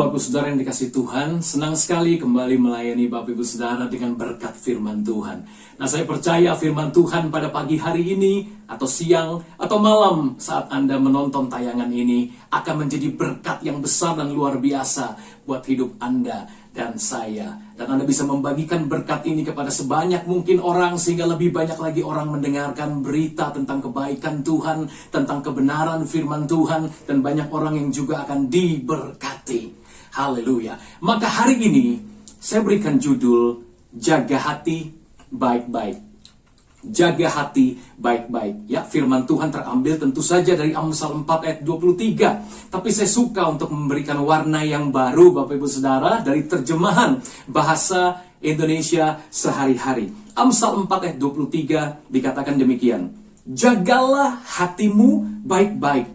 Bapak Ibu Saudara yang dikasih Tuhan, senang sekali kembali melayani Bapak Ibu Saudara dengan berkat firman Tuhan. Nah, saya percaya firman Tuhan pada pagi hari ini, atau siang, atau malam saat Anda menonton tayangan ini, akan menjadi berkat yang besar dan luar biasa buat hidup Anda dan saya. Dan Anda bisa membagikan berkat ini kepada sebanyak mungkin orang, sehingga lebih banyak lagi orang mendengarkan berita tentang kebaikan Tuhan, tentang kebenaran firman Tuhan, dan banyak orang yang juga akan diberkati. Haleluya. Maka hari ini saya berikan judul Jaga Hati Baik-Baik. Jaga hati baik-baik. Ya, firman Tuhan terambil tentu saja dari Amsal 4 ayat 23. Tapi saya suka untuk memberikan warna yang baru Bapak Ibu Saudara dari terjemahan bahasa Indonesia sehari-hari. Amsal 4 ayat 23 dikatakan demikian. Jagalah hatimu baik-baik,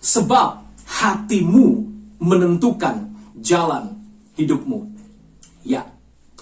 sebab hatimu menentukan jalan hidupmu. Ya,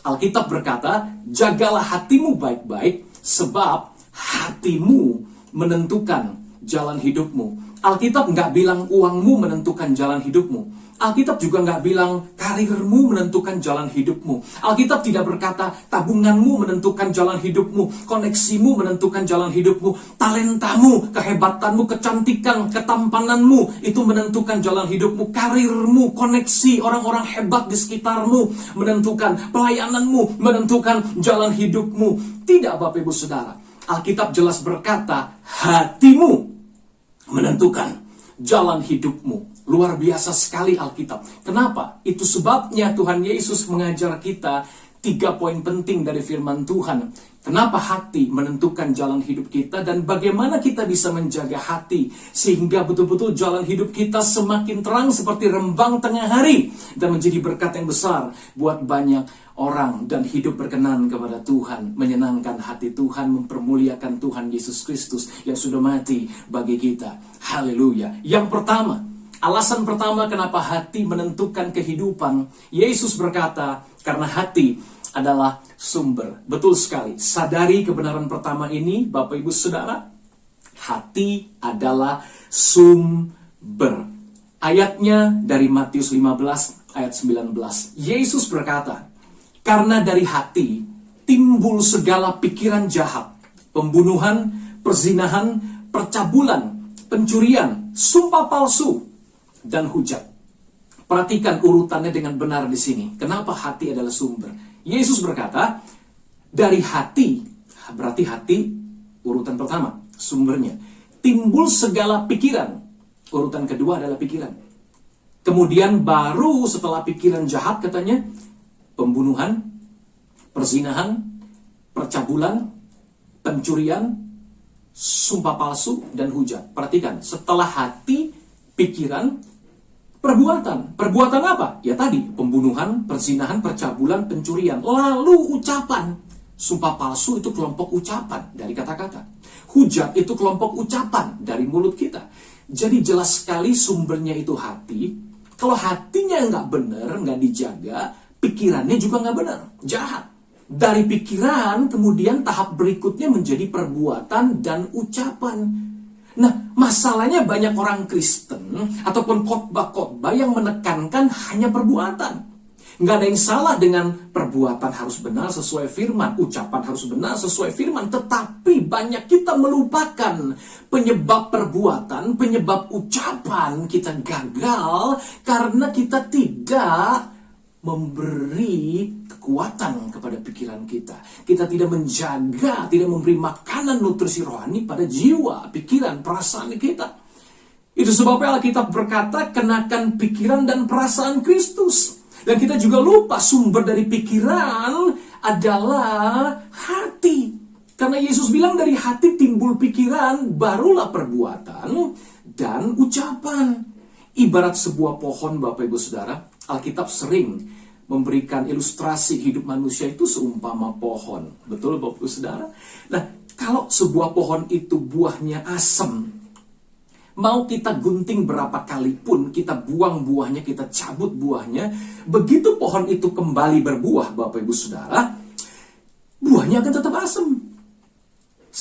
Alkitab berkata, jagalah hatimu baik-baik, sebab hatimu menentukan jalan hidupmu. Alkitab nggak bilang uangmu menentukan jalan hidupmu. Alkitab juga nggak bilang karirmu menentukan jalan hidupmu. Alkitab tidak berkata tabunganmu menentukan jalan hidupmu, koneksimu menentukan jalan hidupmu, talentamu, kehebatanmu, kecantikan, ketampananmu itu menentukan jalan hidupmu, karirmu, koneksi, orang-orang hebat di sekitarmu menentukan, pelayananmu menentukan jalan hidupmu. Tidak, Bapak Ibu Saudara. Alkitab jelas berkata hatimu menentukan jalan hidupmu. Luar biasa sekali Alkitab. Kenapa? Itu sebabnya Tuhan Yesus mengajar kita 3 poin penting dari firman Tuhan. Kenapa hati menentukan jalan hidup kita, dan bagaimana kita bisa menjaga hati sehingga betul-betul jalan hidup kita semakin terang seperti rembang tengah hari dan menjadi berkat yang besar buat banyak orang dan hidup berkenan kepada Tuhan, menyenangkan hati Tuhan, mempermuliakan Tuhan Yesus Kristus yang sudah mati bagi kita. Haleluya. Yang pertama, alasan pertama kenapa hati menentukan kehidupan, Yesus berkata, karena hati adalah sumber. Betul sekali. Sadari kebenaran pertama ini, Bapak Ibu Saudara. Hati adalah sumber. Ayatnya dari Matius 15 ayat 19. Yesus berkata, karena dari hati timbul segala pikiran jahat, pembunuhan, perzinahan, percabulan, pencurian, sumpah palsu, dan hujat. Perhatikan urutannya dengan benar di sini. Kenapa hati adalah sumber? Yesus berkata, dari hati, berarti hati urutan pertama, sumbernya. Timbul segala pikiran. Urutan kedua adalah pikiran. Kemudian baru setelah pikiran jahat katanya, pembunuhan, perzinahan, percabulan, pencurian, sumpah palsu, dan hujat. Perhatikan, setelah hati, pikiran, perbuatan. Perbuatan apa? Ya tadi, pembunuhan, perzinahan, percabulan, pencurian. Lalu ucapan. Sumpah palsu itu kelompok ucapan dari kata-kata. Hujat itu kelompok ucapan dari mulut kita. Jadi jelas sekali sumbernya itu hati. Kalau hatinya nggak benar, nggak dijaga, pikirannya juga nggak benar, jahat. Dari pikiran, kemudian tahap berikutnya menjadi perbuatan dan ucapan. Nah, masalahnya banyak orang Kristen ataupun khotbah-khotbah yang menekankan hanya perbuatan. Nggak ada yang salah dengan perbuatan harus benar sesuai firman, ucapan harus benar sesuai firman, tetapi banyak kita melupakan penyebab perbuatan, penyebab ucapan kita gagal karena kita tidak memberi kekuatan kepada pikiran kita. Kita tidak menjaga, tidak memberi makanan nutrisi rohani pada jiwa, pikiran, perasaan kita. Itu sebabnya Alkitab berkata, kenakan pikiran dan perasaan Kristus. Dan kita juga lupa sumber dari pikiran adalah hati. Karena Yesus bilang dari hati timbul pikiran, barulah perbuatan dan ucapan. Ibarat sebuah pohon, Bapak Ibu Saudara, Alkitab sering memberikan ilustrasi hidup manusia itu seumpama pohon. Betul, Bapak Ibu Saudara? Nah, kalau sebuah pohon itu buahnya asam, mau kita gunting berapa kali pun, kita buang buahnya, kita cabut buahnya, begitu pohon itu kembali berbuah, Bapak Ibu Saudara, buahnya akan tetap asam.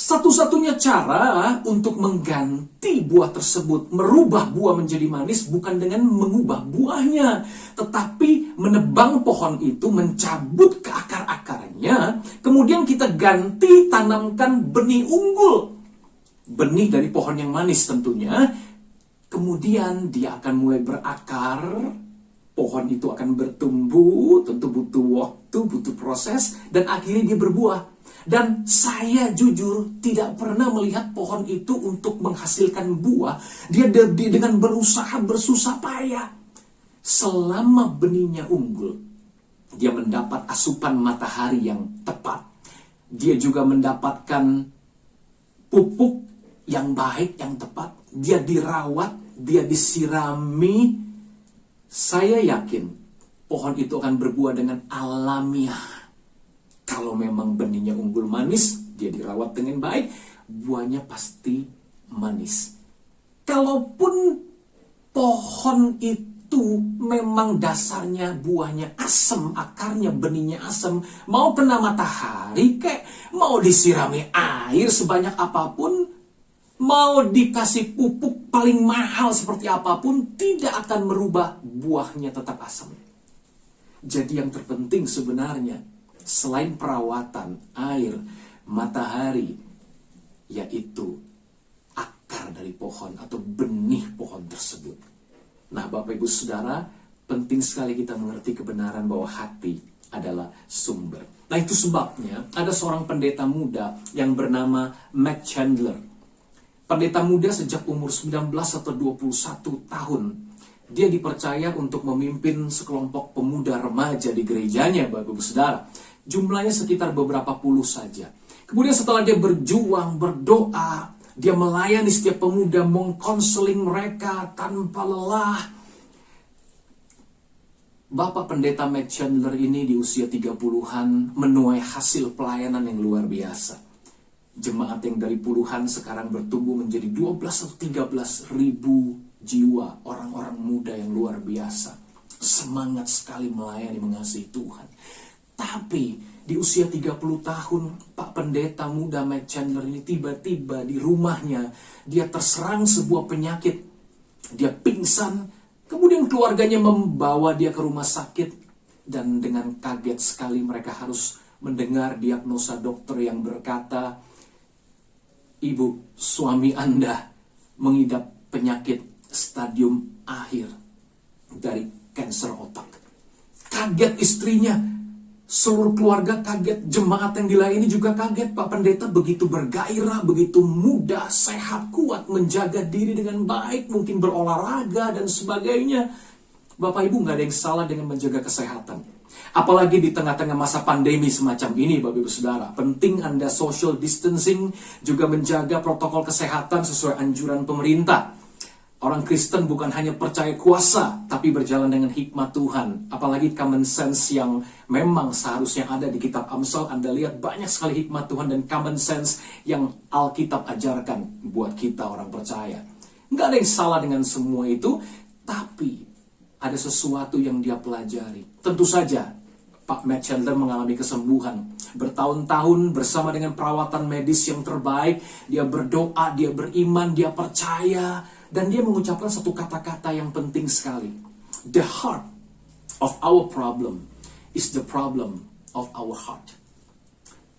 Satu-satunya cara untuk mengganti buah tersebut, merubah buah menjadi manis, bukan dengan mengubah buahnya, tetapi menebang pohon itu, mencabut ke akar-akarnya, kemudian kita ganti tanamkan benih unggul. Benih dari pohon yang manis tentunya, kemudian dia akan mulai berakar, pohon itu akan bertumbuh, tentu butuh waktu, butuh proses, dan akhirnya dia berbuah. Dan saya jujur tidak pernah melihat pohon itu untuk menghasilkan buah. Dia dengan berusaha bersusah payah. Selama benihnya unggul, dia mendapat asupan matahari yang tepat. Dia juga mendapatkan pupuk yang baik, yang tepat. Dia dirawat, dia disirami. Saya yakin pohon itu akan berbuah dengan alamiah. Kalau memang benihnya unggul manis, dia dirawat dengan baik, buahnya pasti manis. Kalaupun pohon itu memang dasarnya buahnya asam, akarnya benihnya asam, mau kena matahari kayak mau disirami air sebanyak apapun, mau dikasih pupuk paling mahal seperti apapun, tidak akan merubah buahnya tetap asam. Jadi yang terpenting sebenarnya, selain perawatan, air, matahari, yaitu akar dari pohon atau benih pohon tersebut. Nah, Bapak Ibu Saudara, penting sekali kita mengerti kebenaran bahwa hati adalah sumber. Nah, itu sebabnya ada seorang pendeta muda yang bernama Matt Chandler. Pendeta muda sejak umur 19 atau 21 tahun. Dia dipercaya untuk memimpin sekelompok pemuda remaja di gerejanya, Bapak Ibu Saudara. Jumlahnya sekitar beberapa puluh saja. Kemudian setelah dia berjuang, berdoa, dia melayani setiap pemuda, mengkonseling mereka tanpa lelah. Bapak Pendeta Matt Chandler ini di usia 30-an menuai hasil pelayanan yang luar biasa. Jemaat yang dari puluhan sekarang bertumbuh menjadi 12 atau 13 ribu jiwa, orang-orang muda yang luar biasa. Semangat sekali melayani, mengasihi Tuhan. Tapi di usia 30 tahun, Pak Pendeta muda Matt Chandler ini tiba-tiba di rumahnya, dia terserang sebuah penyakit. Dia pingsan, kemudian keluarganya membawa dia ke rumah sakit. Dan dengan kaget sekali mereka harus mendengar diagnosa dokter yang berkata, "Ibu, suami Anda mengidap penyakit stadium akhir dari kanker otak." Kaget istrinya, seluruh keluarga kaget, jemaat yang dilayani juga kaget. Pak Pendeta begitu bergairah, begitu muda, sehat, kuat, menjaga diri dengan baik, mungkin berolahraga dan sebagainya. Bapak Ibu, nggak ada yang salah dengan menjaga kesehatan. Apalagi di tengah-tengah masa pandemi semacam ini, Bapak Ibu Saudara. Penting Anda social distancing, juga menjaga protokol kesehatan sesuai anjuran pemerintah. Orang Kristen bukan hanya percaya kuasa, tapi berjalan dengan hikmat Tuhan. Apalagi common sense yang memang seharusnya ada di kitab Amsal. Anda lihat banyak sekali hikmat Tuhan dan common sense yang Alkitab ajarkan buat kita orang percaya. Nggak ada yang salah dengan semua itu, tapi ada sesuatu yang dia pelajari. Tentu saja, Pak Matt Chandler mengalami kesembuhan. Bertahun-tahun bersama dengan perawatan medis yang terbaik, dia berdoa, dia beriman, dia percaya. Dan dia mengucapkan satu kata-kata yang penting sekali. The heart of our problem is the problem of our heart.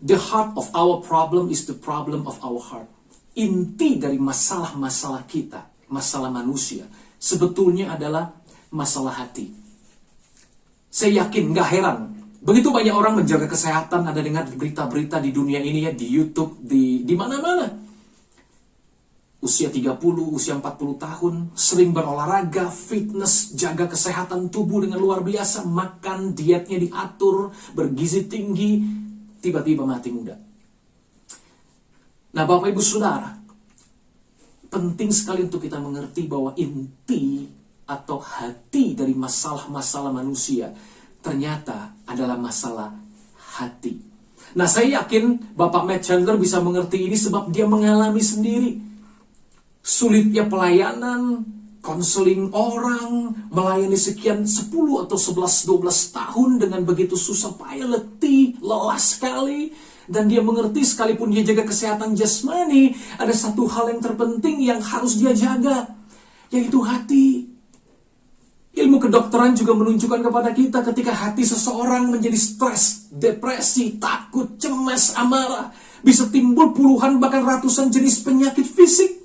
The heart of our problem is the problem of our heart. Inti dari masalah-masalah kita, masalah manusia, sebetulnya adalah masalah hati. Saya yakin, gak heran, begitu banyak orang menjaga kesehatan. Ada dengar berita-berita di dunia ini ya, di YouTube, di mana-mana. Usia 30, usia 40 tahun, sering berolahraga, fitness, jaga kesehatan tubuh dengan luar biasa, makan, dietnya diatur, bergizi tinggi, tiba-tiba mati muda. Nah, Bapak Ibu Saudara, penting sekali untuk kita mengerti bahwa inti atau hati dari masalah-masalah manusia ternyata adalah masalah hati. Nah, saya yakin Bapak Matt Chandler bisa mengerti ini sebab dia mengalami sendiri. Sulitnya pelayanan, konseling orang, melayani sekian 10 atau 11, 12 tahun dengan begitu susah payah, letih, lelah sekali. Dan dia mengerti sekalipun dia jaga kesehatan jasmani, ada satu hal yang terpenting yang harus dia jaga, yaitu hati. Ilmu kedokteran juga menunjukkan kepada kita ketika hati seseorang menjadi stres, depresi, takut, cemas, amarah, bisa timbul puluhan bahkan ratusan jenis penyakit fisik.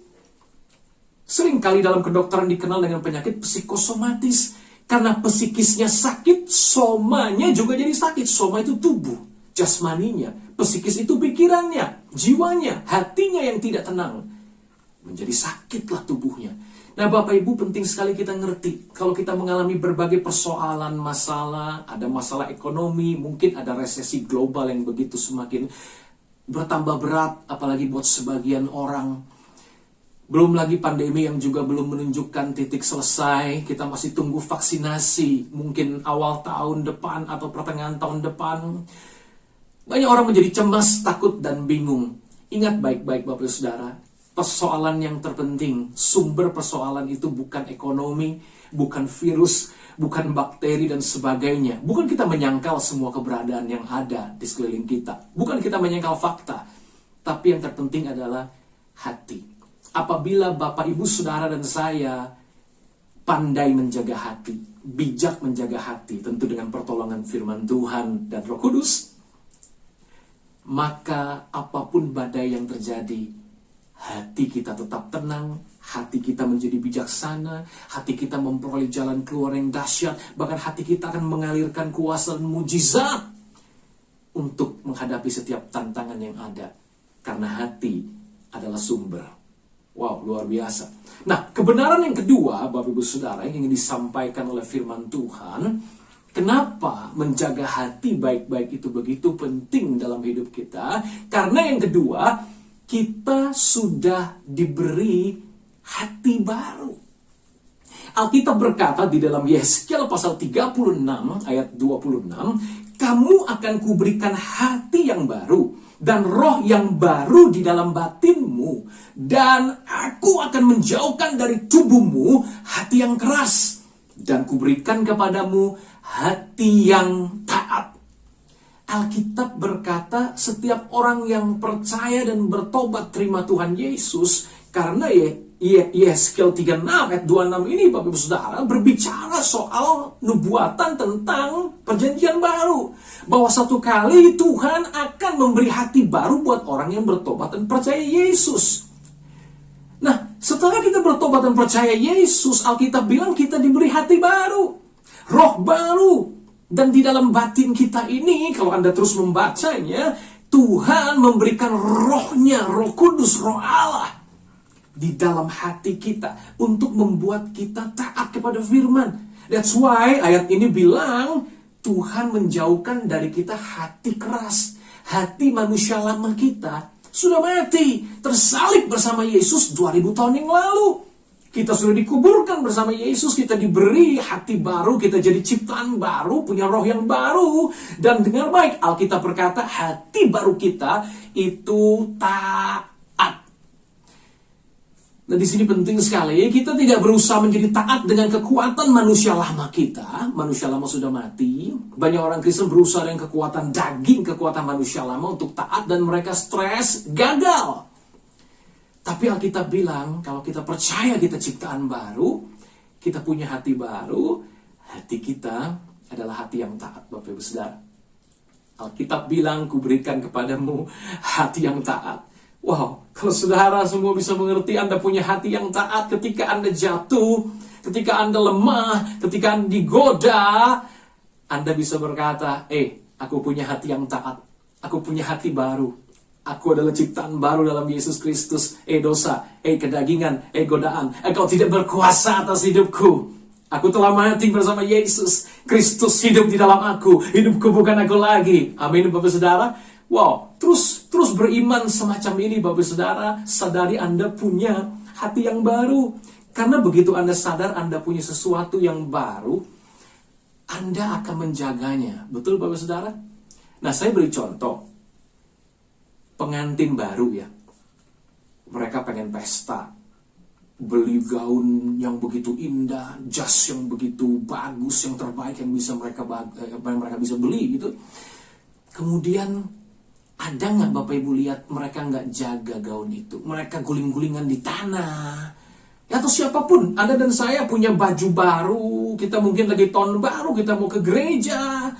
Seringkali dalam kedokteran dikenal dengan penyakit psikosomatis. Karena psikisnya sakit, somanya juga jadi sakit. Soma itu tubuh, jasmaninya. Psikis itu pikirannya, jiwanya, hatinya yang tidak tenang. Menjadi sakitlah tubuhnya. Nah, Bapak Ibu, penting sekali kita ngerti. Kalau kita mengalami berbagai persoalan, masalah, ada masalah ekonomi, mungkin ada resesi global yang begitu semakin bertambah berat, apalagi buat sebagian orang. Belum lagi pandemi yang juga belum menunjukkan titik selesai. Kita masih tunggu vaksinasi, mungkin awal tahun depan atau pertengahan tahun depan. Banyak orang menjadi cemas, takut, dan bingung. Ingat baik-baik Bapak Saudara, persoalan yang terpenting, sumber persoalan itu bukan ekonomi, bukan virus, bukan bakteri dan sebagainya. Bukan kita menyangkal semua keberadaan yang ada di sekeliling kita. Bukan kita menyangkal fakta. Tapi yang terpenting adalah hati. Apabila Bapak, Ibu, Saudara, dan saya pandai menjaga hati, bijak menjaga hati, tentu dengan pertolongan firman Tuhan dan Roh Kudus, maka apapun badai yang terjadi, hati kita tetap tenang, hati kita menjadi bijaksana, hati kita memperoleh jalan keluar yang dahsyat, bahkan hati kita akan mengalirkan kuasa dan mujizat untuk menghadapi setiap tantangan yang ada. Karena hati adalah sumber. Wow, luar biasa. Nah, kebenaran yang kedua, Bapak Ibu Saudara, yang ingin disampaikan oleh firman Tuhan, kenapa menjaga hati baik-baik itu begitu penting dalam hidup kita? Karena yang kedua, kita sudah diberi hati baru. Alkitab berkata di dalam Yesaya pasal 36 ayat 26, kamu akan kuberikan hati yang baru dan roh yang baru di dalam batinmu, dan aku akan menjauhkan dari tubuhmu hati yang keras, dan kuberikan kepadamu hati yang taat. Alkitab berkata setiap orang yang percaya dan bertobat terima Tuhan Yesus, karena Yesaya 36 ayat 26 ini Bapak Ibu Saudara berbicara soal nubuatan tentang perjanjian baru, bahwa satu kali Tuhan akan memberi hati baru buat orang yang bertobat dan percaya Yesus. Nah, setelah kita bertobat dan percaya Yesus, Alkitab bilang kita diberi hati baru, roh baru. Dan di dalam batin kita ini, kalau Anda terus membacanya, Tuhan memberikan rohnya, Roh Kudus, Roh Allah di dalam hati kita untuk membuat kita taat kepada firman. That's why ayat ini bilang Tuhan menjauhkan dari kita hati keras. Hati manusia lama kita sudah mati, tersalib bersama Yesus 2000 tahun yang lalu. Kita sudah dikuburkan bersama Yesus, kita diberi hati baru, kita jadi ciptaan baru, punya roh yang baru. Dan dengar baik, Alkitab berkata hati baru kita itu taat. Nah, di sini penting sekali, kita tidak berusaha menjadi taat dengan kekuatan manusia lama kita. Manusia lama sudah mati. Banyak orang Kristen berusaha dengan kekuatan daging, kekuatan manusia lama untuk taat, dan mereka stres, gagal. Tapi Alkitab bilang, kalau kita percaya kita ciptaan baru, kita punya hati baru, hati kita adalah hati yang taat, Bapak Ibu Saudara. Alkitab bilang, kuberikan kepadamu hati yang taat. Wow, kalau saudara semua bisa mengerti Anda punya hati yang taat ketika Anda jatuh, ketika Anda lemah, ketika Anda digoda, Anda bisa berkata, aku punya hati yang taat, aku punya hati baru. Aku adalah ciptaan baru dalam Yesus Kristus. Dosa, kedagingan, godaan, engkau tidak berkuasa atas hidupku. Aku telah mati bersama Yesus. Kristus hidup di dalam aku. Hidupku bukan aku lagi. Amin, Bapak Saudara. Wow, terus beriman semacam ini, Bapak Saudara. Sadari Anda punya hati yang baru. Karena begitu Anda sadar Anda punya sesuatu yang baru, Anda akan menjaganya. Betul, Bapak Saudara? Nah, saya beri contoh. Pengantin baru ya, mereka pengen pesta, beli gaun yang begitu indah, jas yang begitu bagus, yang terbaik yang bisa mereka bisa beli gitu. Kemudian Ada nggak Bapak Ibu lihat mereka nggak jaga gaun itu? Mereka guling-gulingan di tanah. Ya, atau siapapun, Anda dan saya punya baju baru, kita mungkin lagi tahun baru, kita mau ke gereja.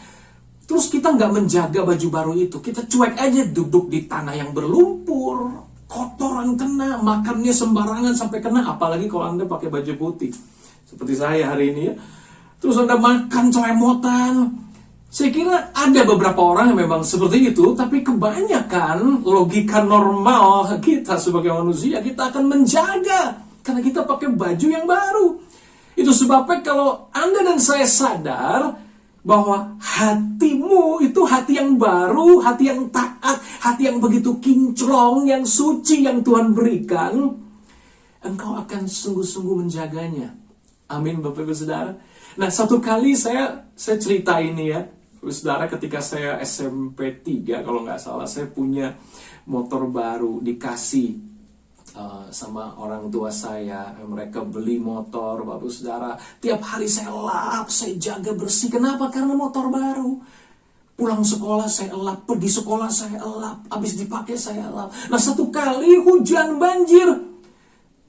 Terus kita nggak menjaga baju baru itu. Kita cuek aja duduk di tanah yang berlumpur. Kotoran kena, makannya sembarangan sampai kena. Apalagi kalau Anda pakai baju putih. Seperti saya hari ini ya. Terus Anda makan ceremotan. Saya kira ada beberapa orang yang memang seperti itu, tapi kebanyakan logika normal kita sebagai manusia, kita akan menjaga karena kita pakai baju yang baru. Itu sebabnya kalau Anda dan saya sadar bahwa hatimu itu hati yang baru, hati yang taat, hati yang begitu kinclong, yang suci yang Tuhan berikan, engkau akan sungguh-sungguh menjaganya. Amin Bapak Ibu Saudara. Nah, satu kali saya cerita ini ya, Saudara, ketika saya SMP 3 kalau nggak salah, saya punya motor baru dikasih sama orang tua saya. Mereka beli motor, Bapak Saudara. Tiap hari saya lap, saya jaga bersih. Kenapa? Karena motor baru. Pulang sekolah saya elap, pergi sekolah saya elap, habis dipakai saya elap. Nah, satu kali hujan banjir.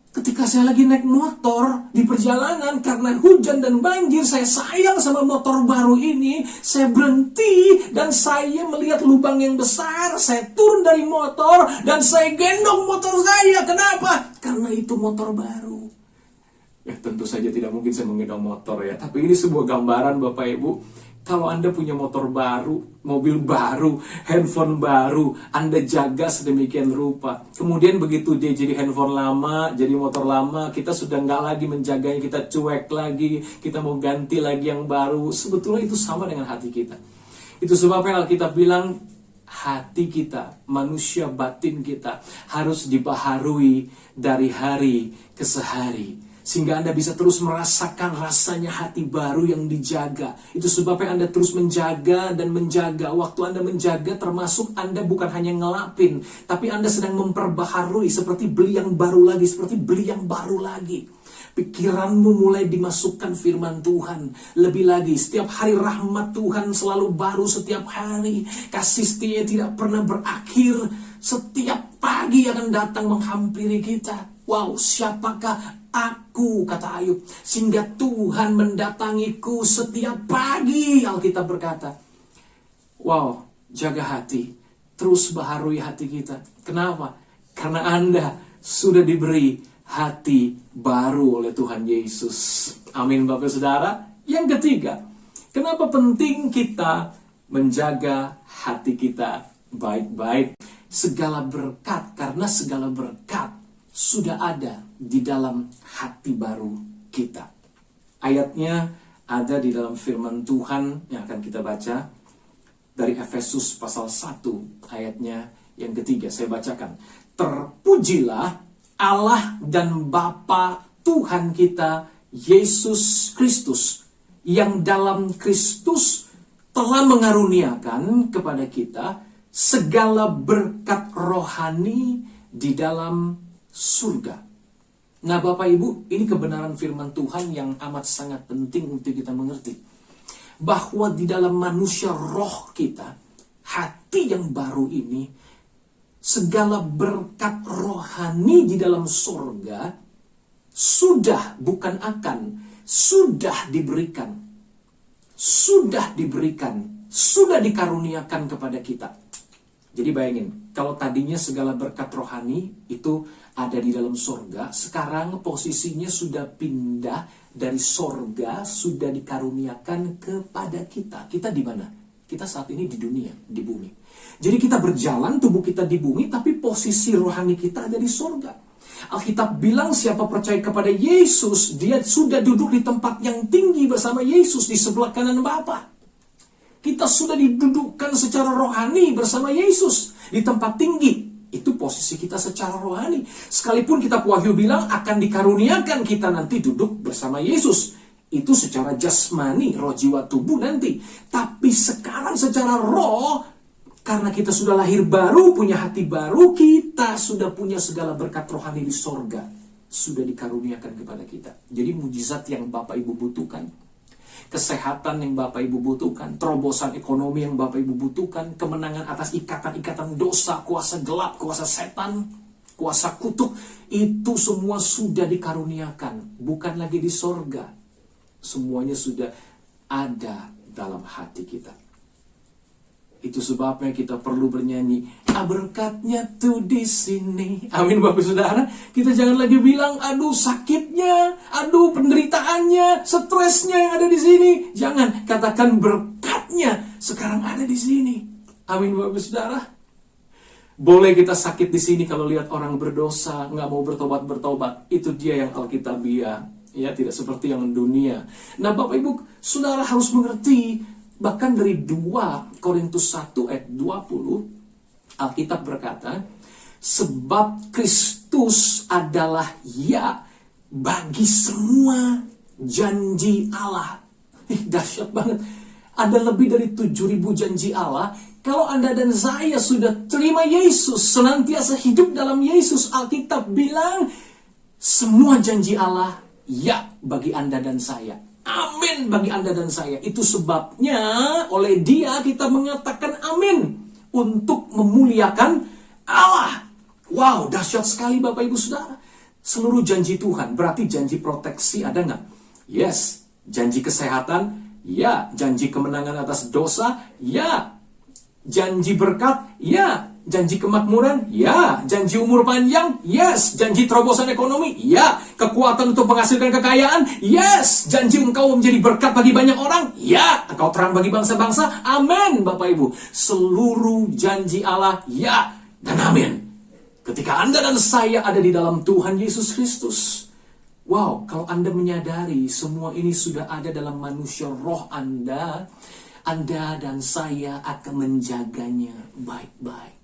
Ketika saya lagi naik motor di perjalanan, karena hujan dan banjir, saya sayang sama motor baru ini. Saya berhenti dan saya melihat lubang yang besar. Saya turun dari motor dan saya gendong motor saya. Kenapa? Karena itu motor baru. Ya, tentu saja tidak mungkin saya menggendong motor ya. Tapi ini sebuah gambaran Bapak Ibu. Kalau Anda punya motor baru, mobil baru, handphone baru, Anda jaga sedemikian rupa. Kemudian begitu dia jadi handphone lama, jadi motor lama, kita sudah nggak lagi menjaganya, kita cuek lagi, kita mau ganti lagi yang baru. Sebetulnya itu sama dengan hati kita. Itu sebabnya Alkitab bilang, hati kita, manusia batin kita, harus dibaharui dari hari ke hari. Sehingga Anda bisa terus merasakan rasanya hati baru yang dijaga. Itu sebabnya Anda terus menjaga dan menjaga. Waktu Anda menjaga termasuk Anda bukan hanya ngelapin, tapi Anda sedang memperbaharui, seperti beli yang baru lagi, seperti beli yang baru lagi. Pikiranmu mulai dimasukkan firman Tuhan. Lebih lagi, setiap hari rahmat Tuhan selalu baru setiap hari. Kasih setia tidak pernah berakhir. Setiap pagi akan datang menghampiri kita. Wow, siapakah aku, kata Ayub, sehingga Tuhan mendatangiku setiap pagi, Alkitab berkata. Wow, jaga hati, terus baharui hati kita. Kenapa? Karena Anda sudah diberi hati baru oleh Tuhan Yesus. Amin Bapak Saudara. Yang ketiga, kenapa penting kita menjaga hati kita baik-baik? Segala berkat, karena segala berkat sudah ada di dalam hati baru kita. Ayatnya ada di dalam firman Tuhan yang akan kita baca dari Efesus pasal 1 ayatnya yang ketiga. Saya bacakan. Terpujilah Allah dan Bapa Tuhan kita Yesus Kristus, yang dalam Kristus telah mengaruniakan kepada kita segala berkat rohani di dalam surga. Nah Bapak Ibu, ini kebenaran firman Tuhan yang amat sangat penting untuk kita mengerti. Bahwa di dalam manusia roh kita, hati yang baru ini, segala berkat rohani di dalam surga sudah, bukan akan, sudah diberikan. Sudah diberikan, sudah dikaruniakan kepada kita. Jadi bayangin, kalau tadinya segala berkat rohani itu ada di dalam sorga, sekarang posisinya sudah pindah dari sorga, sudah dikaruniakan kepada kita. Kita di mana? Kita saat ini di dunia, di bumi. Jadi kita berjalan, tubuh kita di bumi, tapi posisi rohani kita ada di sorga. Alkitab bilang siapa percaya kepada Yesus, dia sudah duduk di tempat yang tinggi bersama Yesus di sebelah kanan Bapa. Kita sudah didudukkan secara rohani bersama Yesus di tempat tinggi. Itu posisi kita secara rohani. Sekalipun kitab Wahyu bilang akan dikaruniakan kita nanti duduk bersama Yesus. Itu secara jasmani, roh, jiwa, tubuh nanti. Tapi sekarang secara roh, karena kita sudah lahir baru, punya hati baru, kita sudah punya segala berkat rohani di sorga. Sudah dikaruniakan kepada kita. Jadi mujizat yang Bapak Ibu butuhkan. kesehatan yang Bapak Ibu butuhkan, terobosan ekonomi yang Bapak Ibu butuhkan, kemenangan atas ikatan-ikatan dosa, kuasa gelap, kuasa setan, kuasa kutuk, itu semua sudah dikaruniakan, bukan lagi di sorga. Semuanya sudah ada dalam hati kita. Itu sebabnya kita perlu bernyanyi, berkatnya tuh di sini. Amin Bapak Saudara. Kita jangan lagi bilang, aduh sakitnya, aduh penderitaannya, stresnya yang ada di sini. Jangan, katakan berkatnya sekarang ada di sini. Amin Bapak Saudara. Boleh kita sakit di sini kalau lihat orang berdosa, nggak mau bertobat. Itu dia yang Alkitabiah, ya, tidak seperti yang dunia. Nah Bapak Ibu Saudara harus mengerti. Bahkan dari 2 Korintus 1 ayat 20, Alkitab berkata, sebab Kristus adalah ya bagi semua janji Allah. Dahsyat banget. Ada lebih dari 7.000 janji Allah. Kalau Anda dan saya sudah terima Yesus, senantiasa hidup dalam Yesus, Alkitab bilang, semua janji Allah ya bagi Anda dan saya. Amin bagi Anda dan saya. Itu sebabnya oleh Dia kita mengatakan amin untuk memuliakan Allah. Wow, dahsyat sekali Bapak Ibu Saudara. Seluruh janji Tuhan, berarti janji proteksi ada nggak? Yes. Janji kesehatan? Ya. Janji kemenangan atas dosa? Ya. Janji berkat? Ya. Janji kemakmuran? Ya. Janji umur panjang? Yes. Janji terobosan ekonomi? Ya. Kekuatan untuk menghasilkan kekayaan? Yes. Janji engkau menjadi berkat bagi banyak orang? Ya. Engkau terang bagi bangsa-bangsa? Amin Bapak Ibu. Seluruh janji Allah ya dan amin. Ketika Anda dan saya ada di dalam Tuhan Yesus Kristus. Wow, kalau Anda menyadari semua ini sudah ada dalam manusia roh Anda dan saya akan menjaganya baik-baik.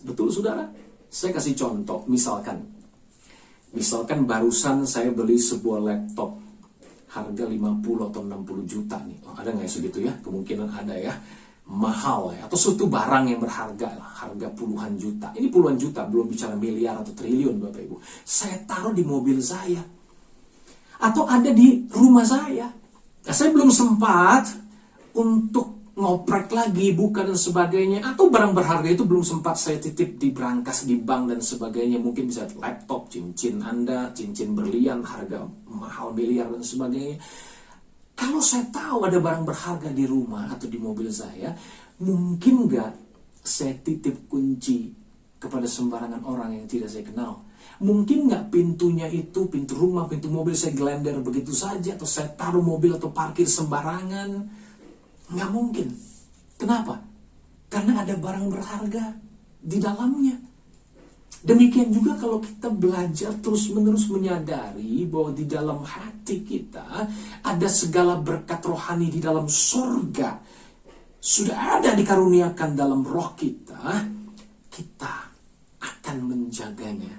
Betul saudara? Saya kasih contoh, misalkan barusan saya beli sebuah laptop harga 50 atau 60 juta nih. Oh, ada nggak ya segitu ya? Kemungkinan ada ya. Mahal ya. Atau suatu barang yang berharga lah, harga puluhan juta. Ini puluhan juta, belum bicara miliar atau triliun Bapak Ibu. Saya taruh di mobil saya. Atau ada di rumah saya. Nah, saya belum sempat untuk ngoprek lagi, buka dan sebagainya, atau barang berharga itu belum sempat saya titip di brankas di bank dan sebagainya. Mungkin bisa laptop, cincin Anda, cincin berlian harga mahal miliar dan sebagainya. Kalau saya tahu ada barang berharga di rumah atau di mobil saya, mungkin nggak saya titip kunci kepada sembarangan orang yang tidak saya kenal? Mungkin nggak pintunya itu, pintu rumah, pintu mobil saya gelender begitu saja, atau saya taruh mobil atau parkir sembarangan? Nggak mungkin. Kenapa? Karena ada barang berharga di dalamnya. Demikian juga kalau kita belajar terus-menerus menyadari bahwa di dalam hati kita ada segala berkat rohani di dalam surga. Sudah ada dikaruniakan dalam roh kita. Kita akan menjaganya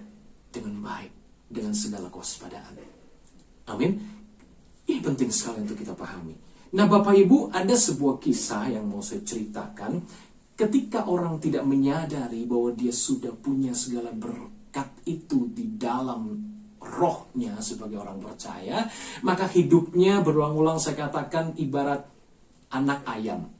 dengan baik, dengan segala kewaspadaan. Amin. Ini penting sekali untuk kita pahami. Nah Bapak Ibu, ada sebuah kisah yang mau saya ceritakan. Ketika orang tidak menyadari bahwa dia sudah punya segala berkat itu di dalam rohnya sebagai orang percaya, maka hidupnya berulang-ulang saya katakan ibarat anak ayam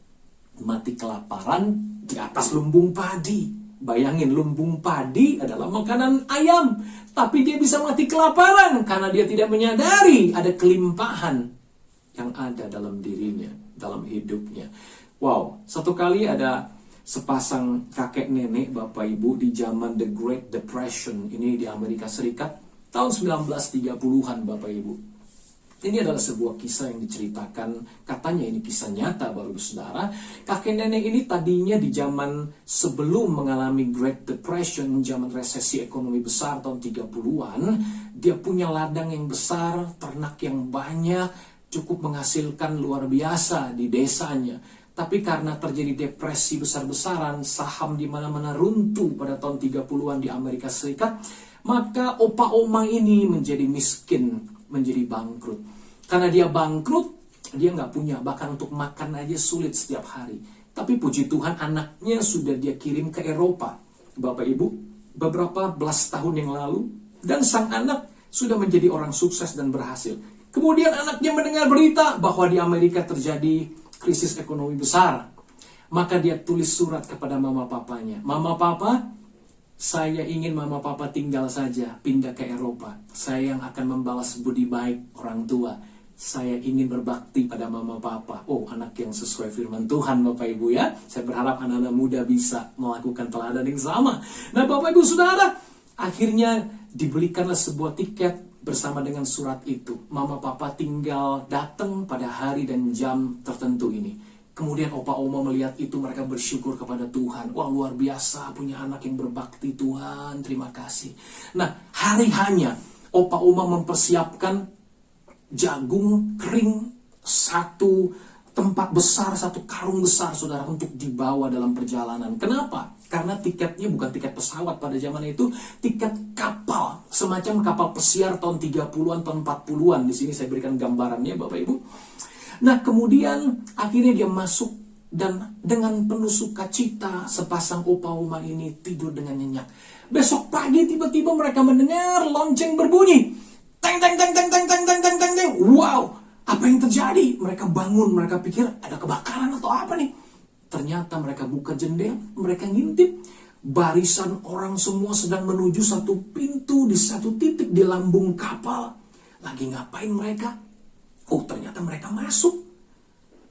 mati kelaparan di atas lumbung padi. Bayangin, lumbung padi adalah makanan ayam, tapi dia bisa mati kelaparan karena dia tidak menyadari ada kelimpahan yang ada dalam dirinya, dalam hidupnya. Wow, satu kali ada sepasang kakek nenek Bapak Ibu di zaman The Great Depression, ini di Amerika Serikat, tahun 1930-an Bapak Ibu. Ini adalah sebuah kisah yang diceritakan, katanya ini kisah nyata Bapak Ibu Saudara. Kakek nenek ini tadinya di zaman sebelum mengalami Great Depression, zaman resesi ekonomi besar tahun 30-an, dia punya ladang yang besar, ternak yang banyak, cukup menghasilkan luar biasa di desanya. Tapi karena terjadi depresi besar-besaran, saham di mana-mana runtuh pada tahun 30-an di Amerika Serikat, maka opa-oma ini menjadi miskin, menjadi bangkrut. Karena dia bangkrut, dia nggak punya, bahkan untuk makan aja sulit setiap hari. Tapi puji Tuhan anaknya sudah dia kirim ke Eropa. Bapak Ibu, beberapa belas tahun yang lalu, dan sang anak sudah menjadi orang sukses dan berhasil. Kemudian anaknya mendengar berita bahwa di Amerika terjadi krisis ekonomi besar. Maka dia tulis surat kepada mama papanya. Mama papa, saya ingin mama papa tinggal saja, pindah ke Eropa. Saya yang akan membalas budi baik orang tua. Saya ingin berbakti pada mama papa. Oh, anak yang sesuai firman Tuhan Bapak Ibu ya. Saya berharap anak-anak muda bisa melakukan teladan yang sama. Nah Bapak Ibu Saudara, akhirnya dibelikanlah sebuah tiket bersama dengan surat itu. Mama papa tinggal datang pada hari dan jam tertentu ini. Kemudian opa oma melihat itu, mereka bersyukur kepada Tuhan. Wah, luar biasa punya anak yang berbakti, Tuhan, terima kasih. Nah, hari hanya opa oma mempersiapkan jagung kering, satu tempat besar, satu karung besar, saudara, untuk dibawa dalam perjalanan. Kenapa? Karena tiketnya bukan tiket pesawat pada zaman itu, tiket kapal, semacam kapal pesiar tahun 30-an, tahun 40-an. Di sini saya berikan gambarannya, Bapak Ibu. Nah, kemudian akhirnya dia masuk dan dengan penuh sukacita sepasang opa oma ini tidur dengan nyenyak. Besok pagi tiba-tiba mereka mendengar lonceng berbunyi. Teng teng teng teng teng teng teng teng teng teng. Wow, apa yang terjadi? Mereka bangun, mereka pikir ada kebakaran atau apa nih? Ternyata mereka buka jendela, mereka ngintip. Barisan orang semua sedang menuju satu pintu di satu titik di lambung kapal. Lagi ngapain mereka? Oh, ternyata mereka masuk.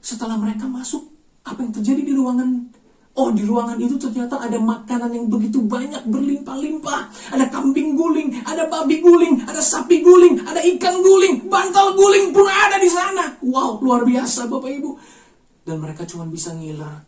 Setelah mereka masuk, apa yang terjadi di ruangan? Oh, di ruangan itu ternyata ada makanan yang begitu banyak, berlimpah-limpah. Ada kambing guling, ada babi guling, ada sapi guling, ada ikan guling, bantal guling pun ada di sana. Wow, luar biasa Bapak Ibu. Dan mereka cuma bisa ngiler.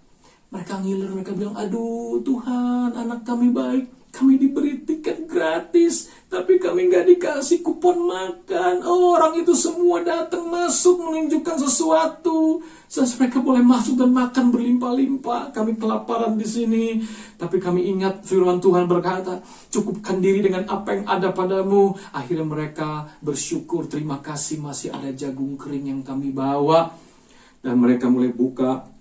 Mereka ngiler, mereka bilang, aduh Tuhan, anak kami baik. Kami diberi tiket gratis, tapi kami nggak dikasih kupon makan. Oh, orang itu semua datang masuk menunjukkan sesuatu. Mereka boleh masuk dan makan berlimpah-limpah. Kami kelaparan di sini, tapi kami ingat firman Tuhan berkata, cukupkan diri dengan apa yang ada padamu. Akhirnya mereka bersyukur, terima kasih masih ada jagung kering yang kami bawa. Dan mereka mulai buka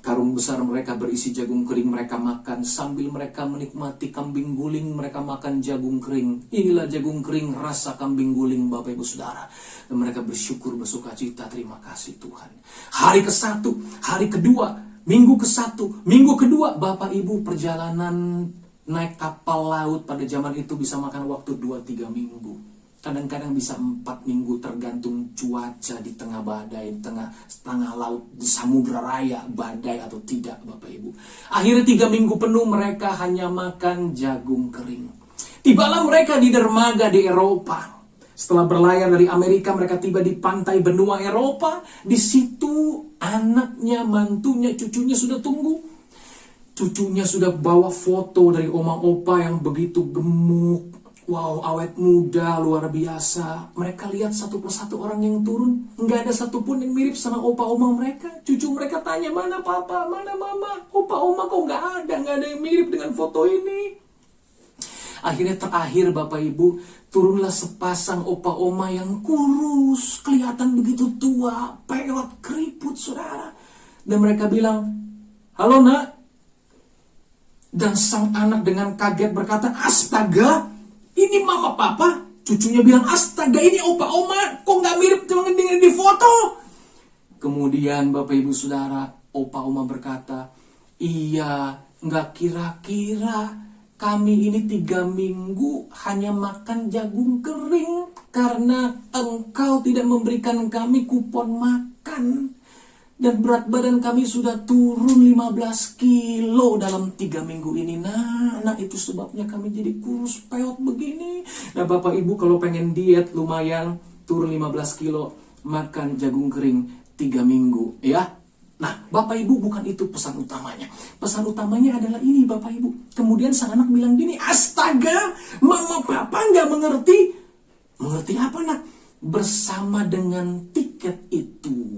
karung besar mereka berisi jagung kering, mereka makan. Sambil mereka menikmati kambing guling, mereka makan jagung kering. Inilah jagung kering rasa kambing guling, Bapak Ibu Saudara. Dan mereka bersyukur, bersukacita, terima kasih Tuhan. Hari ke-1, hari kedua, minggu ke-1, minggu kedua, Bapak Ibu perjalanan naik kapal laut pada zaman itu bisa makan waktu 2-3 minggu. Kadang-kadang bisa 4 minggu tergantung cuaca di tengah badai, di tengah laut, di samudra raya, badai atau tidak Bapak Ibu. Akhirnya 3 minggu penuh mereka hanya makan jagung kering. Tibalah mereka di dermaga di Eropa. Setelah berlayar dari Amerika, mereka tiba di pantai benua Eropa. Di situ anaknya, mantunya, cucunya sudah tunggu. Cucunya sudah bawa foto dari oma opa yang begitu gemuk. Wow, awet muda, luar biasa. Mereka lihat satu persatu orang yang turun. Nggak ada satupun yang mirip sama opa oma mereka. Cucu mereka tanya, mana papa, mana mama? Opa oma kok nggak ada yang mirip dengan foto ini. Akhirnya terakhir Bapak Ibu, turunlah sepasang opa oma yang kurus. Kelihatan begitu tua, peot, keriput, saudara. Dan mereka bilang, halo nak. Dan sang anak dengan kaget berkata, astaga, ini mama papa. Cucunya bilang, astaga, ini opa oma, kok nggak mirip dengan di foto? Kemudian Bapak Ibu Saudara, opa oma berkata, iya, nggak kira-kira kami ini 3 minggu hanya makan jagung kering karena engkau tidak memberikan kami kupon makan. Dan berat badan kami sudah turun 15 kilo dalam 3 minggu ini. Nah itu sebabnya kami jadi kurus peot begini. Nah Bapak Ibu kalau pengen diet lumayan, turun 15 kilo, makan jagung kering 3 minggu ya. Nah Bapak Ibu bukan itu pesan utamanya. Pesan utamanya adalah ini Bapak Ibu. Kemudian sang anak bilang gini, astaga, mama papa nggak mengerti. Mengerti apa nak? Bersama dengan tiket itu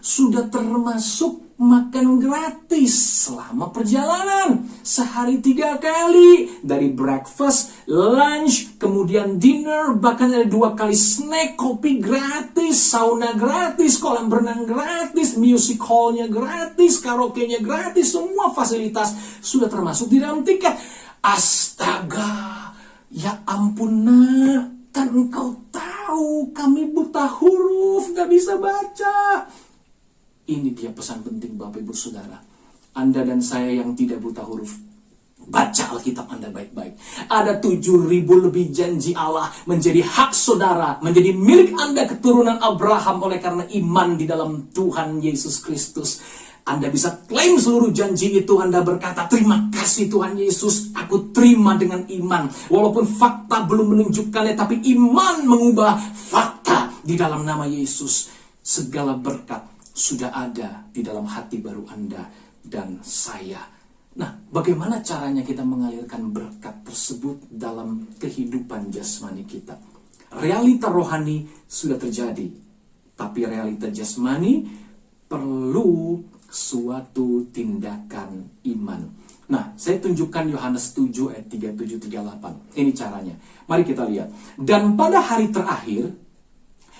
sudah termasuk makan gratis selama perjalanan. Sehari 3 kali. Dari breakfast, lunch, kemudian dinner. Bahkan ada 2 kali snack, kopi gratis, sauna gratis, kolam renang gratis, music hallnya gratis, karaoke-nya gratis. Semua fasilitas sudah termasuk di dalam tiket. Astaga, ya ampun nak, kan engkau tahu tahu kami buta huruf, gak bisa baca. Ini dia pesan penting Bapak Ibu Saudara. Anda dan saya yang tidak buta huruf, baca Alkitab Anda baik-baik. Ada 7.000 lebih janji Allah menjadi hak saudara, menjadi milik Anda keturunan Abraham oleh karena iman di dalam Tuhan Yesus Kristus. Anda bisa klaim seluruh janji itu. Anda berkata, terima kasih Tuhan Yesus, aku terima dengan iman. Walaupun fakta belum menunjukkannya, tapi iman mengubah fakta di dalam nama Yesus. Segala berkat sudah ada di dalam hati baru Anda dan saya. Nah, bagaimana caranya kita mengalirkan berkat tersebut dalam kehidupan jasmani kita? Realita rohani sudah terjadi, tapi realita jasmani perlu suatu tindakan iman. Nah, saya tunjukkan Yohanes 7 ayat 37-38. Ini caranya. Mari kita lihat. Dan pada hari terakhir,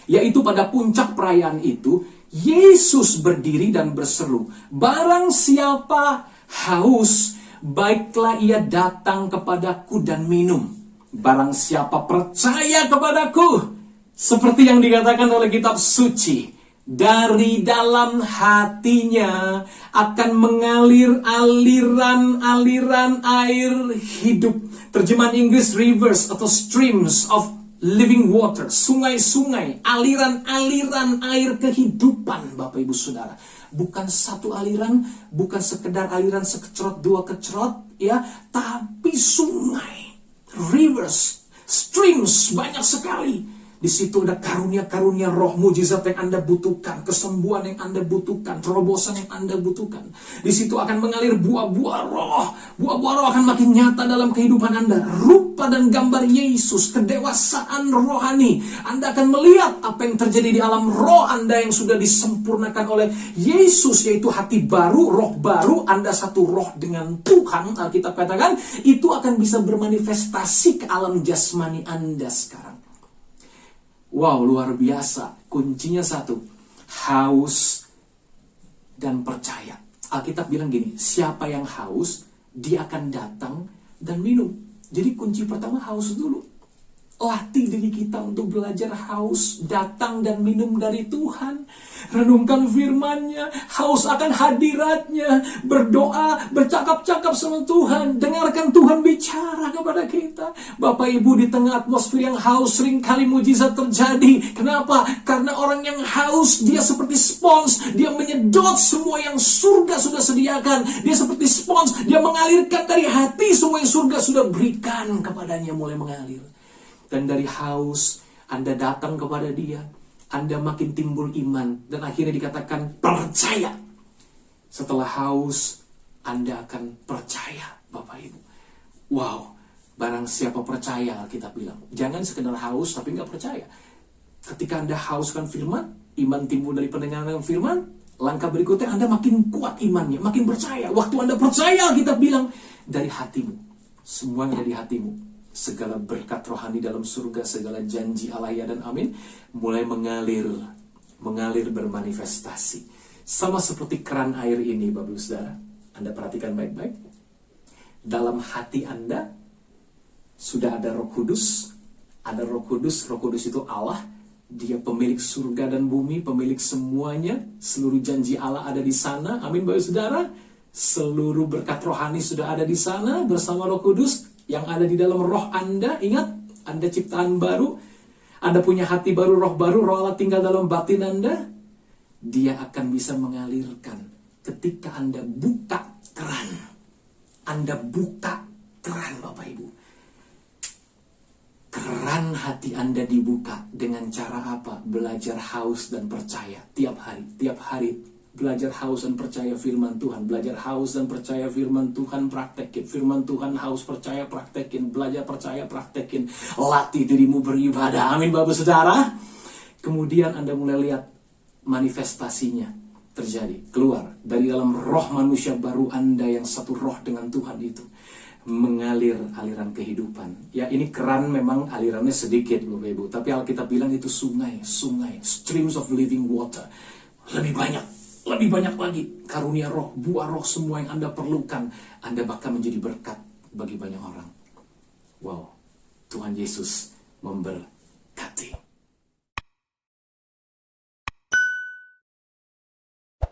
yaitu pada puncak perayaan itu, Yesus berdiri dan berseru, barang siapa haus, baiklah ia datang kepadaku dan minum. Barang siapa percaya kepadaku, seperti yang dikatakan oleh kitab suci, dari dalam hatinya akan mengalir aliran-aliran air hidup. Terjemahan Inggris rivers atau streams of living water, sungai-sungai, aliran-aliran air kehidupan, Bapak Ibu Saudara. Bukan satu aliran, bukan sekedar aliran sekecrot, dua kecrot, ya, tapi sungai, rivers, streams, banyak sekali. Di situ ada karunia-karunia roh, mujizat yang Anda butuhkan, kesembuhan yang Anda butuhkan, terobosan yang Anda butuhkan. Di situ akan mengalir buah-buah roh. Buah-buah roh akan makin nyata dalam kehidupan Anda. Rupa dan gambar Yesus, kedewasaan rohani. Anda akan melihat apa yang terjadi di alam roh Anda yang sudah disempurnakan oleh Yesus, yaitu hati baru, roh baru. Anda satu roh dengan Tuhan, Alkitab katakan, itu akan bisa bermanifestasi ke alam jasmani Anda sekarang. Wow, luar biasa. Kuncinya satu, haus dan percaya. Alkitab bilang gini, siapa yang haus, dia akan datang dan minum. Jadi kunci pertama haus dulu. Latih diri kita untuk belajar haus, datang dan minum dari Tuhan. Renungkan firman-Nya, haus akan hadirat-Nya, berdoa, bercakap-cakap sama Tuhan, dengarkan Tuhan bicara kepada kita. Bapak Ibu, di tengah atmosfer yang haus, seringkali mujizat terjadi. Kenapa? Karena orang yang haus, dia seperti spons, dia menyedot semua yang surga sudah sediakan. Dia seperti spons, dia mengalirkan dari hati semua yang surga sudah berikan kepadanya, mulai mengalir. Dan dari haus, Anda datang kepada dia, Anda makin timbul iman, dan akhirnya dikatakan percaya. Setelah haus, Anda akan percaya, Bapak Ibu. Wow, barang siapa percaya, kita bilang. Jangan sekedar haus tapi nggak percaya. Ketika Anda hauskan firman, iman timbul dari pendengaran firman, langkah berikutnya Anda makin kuat imannya, makin percaya. Waktu Anda percaya, kita bilang, dari hatimu. Semuanya dari hatimu. Segala berkat rohani dalam surga, segala janji Allah ya dan amin, mulai mengalir bermanifestasi. Sama seperti keran air ini, Bapak Ibu Saudara. Anda perhatikan baik-baik. Dalam hati Anda sudah ada Roh Kudus. Ada Roh Kudus. Roh Kudus itu Allah. Dia pemilik surga dan bumi, pemilik semuanya. Seluruh janji Allah ada di sana. Amin, Bapak Ibu Saudara. Seluruh berkat rohani sudah ada di sana bersama Roh Kudus yang ada di dalam roh Anda. Ingat, Anda ciptaan baru, Anda punya hati baru, roh baru, roh Allah tinggal dalam batin Anda. Dia akan bisa mengalirkan ketika Anda buka keran. Anda buka keran, Bapak Ibu. Keran hati Anda dibuka dengan cara apa? Belajar haus dan percaya tiap hari. Belajar haus dan percaya firman Tuhan. Belajar haus dan percaya firman Tuhan, praktekin. Firman Tuhan, haus, percaya, praktekin. Belajar, percaya, praktekin. Latih dirimu beribadah. Amin, Bapak Saudara. Kemudian Anda mulai lihat manifestasinya terjadi. Keluar dari dalam roh manusia baru Anda yang satu roh dengan Tuhan itu. Mengalir aliran kehidupan. Ya, ini keran memang alirannya sedikit, Bapak Ibu. Tapi Alkitab bilang itu sungai. Streams of living water. Lebih banyak lagi karunia roh, buah roh, semua yang Anda perlukan. Anda bahkan menjadi berkat bagi banyak orang. Wow, Tuhan Yesus memberkati.